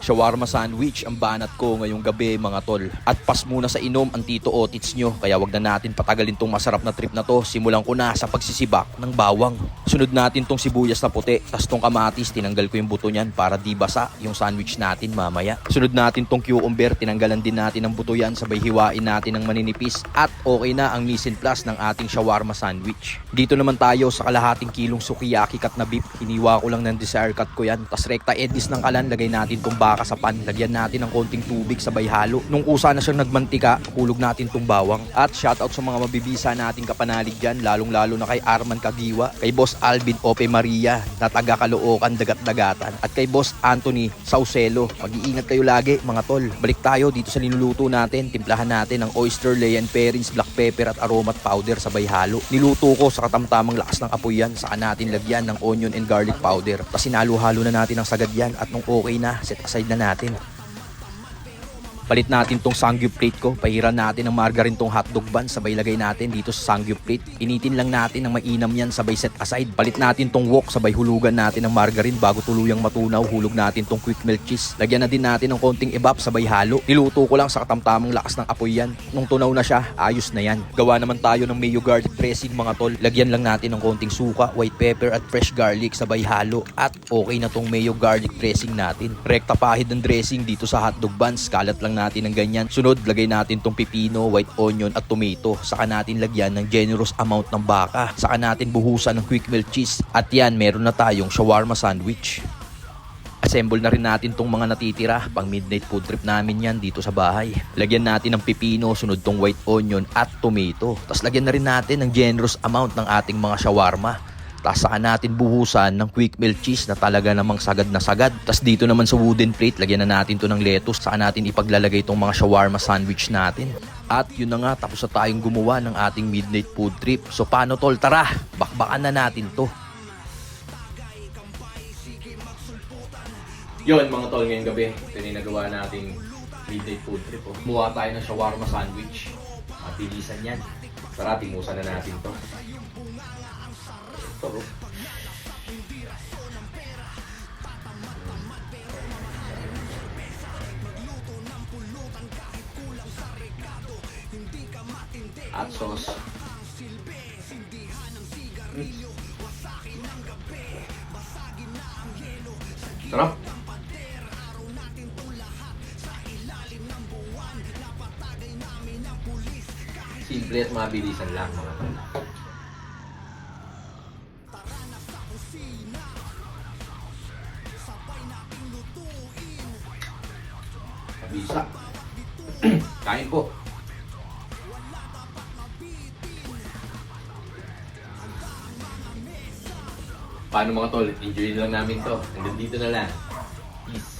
Shawarma sandwich ang banat ko ngayong gabi mga tol. At pas muna sa inom ang Tito Otits nyo. Kaya wag na natin patagalin tong masarap na trip na to. Simulan ko na sa pagsisibak ng bawang. Sunod natin tong sibuyas na puti. Tas tong kamatis, tinanggal ko yung buto niyan para di basa yung sandwich natin mamaya. Sunod natin tong cucumber, tinanggalan din natin ang buto yan. Sabay hiwain natin ng maninipis. At okay na ang mise en place ng ating shawarma sandwich. Dito naman tayo sa kalahating kilong sukiyaki cut na beef. Hiniwa ko lang ng desire cut ko yan. Tas rekta edis ng kalan, lagay natin tong baka sa pan. Lagyan natin ng konting tubig sabay halo. Nung kusa na siyang nagmantika, hulog natin tong bawang. At shoutout sa mga mabibisa nating kapanalig dyan, lalong lalo na kay Arman Kagiwa, kay Boss Alvin Ope Maria na taga Caloocan Dagat-Dagatan, at kay Boss Anthony Saucelo. Mag-iingat kayo lagi mga tol. Balik tayo dito sa linuluto natin. Timplahan natin ng oyster, cayenne perins, black pepper at aromat powder sabay halo. Niluto ko sa katamtamang lakas ng apoy yan. Saka natin lagyan ng onion and garlic powder. Tapos sinalo-halo na natin ang sagad yan, at nung okay na, set aside na natin. Palit natin tong sangyup plate ko. Pahiran natin ng margarine tong hotdog bun. Sabay lagay natin dito sa sangyup plate. Initin lang natin ng mainam yan. Sabay set aside. Palit natin tong wok. Sabay hulugan natin ng margarine bago tuluyang matunaw. Hulog natin tong quick melt cheese. Lagyan na din natin ng konting evap. Sabay halo. Niluto ko lang sa katamtamang lakas ng apoy yan. Nung tunaw na siya, ayos na yan. Gawa naman tayo ng mayo garlic dressing mga tol. Lagyan lang natin ng konting suka, white pepper at fresh garlic. Sabay halo. At okay na tong mayo garlic dressing natin. Rekta pahid ng dressing dito sa hotdog buns. Kalat lang natin ng ganyan. Sunod, lagay natin tong pipino, white onion at tomato. Saka natin lagyan ng generous amount ng baka. Saka natin buhusan ng quick melt cheese. At yan, meron na tayong shawarma sandwich. Assemble na rin natin tong mga natitira. Pang midnight food trip namin yan dito sa bahay. Lagyan natin ng pipino, sunod tong white onion at tomato. Tapos lagyan na rin natin ng generous amount ng ating mga shawarma. Tapos saka natin buhusan ng quick melt cheese na talaga namang sagad na sagad. Tapos dito naman sa wooden plate, lagyan na natin to ng lettuce. Saka natin ipaglalagay itong mga shawarma sandwich natin. At yun na nga, tapos na tayong gumawa ng ating midnight food trip. So paano tol? Tara, bakbakan na natin to. Yun mga tol, ngayong gabi, ito yung nagawa nating midnight food trip. Kumuha tayo ng shawarma sandwich. Mabilisan yan. Tara, timusan na natin to. Ito. Hot sauce. Sarap. Simple at mabilisan lang mga tol. Mabisa. Kain po. Paano mga tol? Enjoy lang namin to. Hanggang dito na lang. Peace.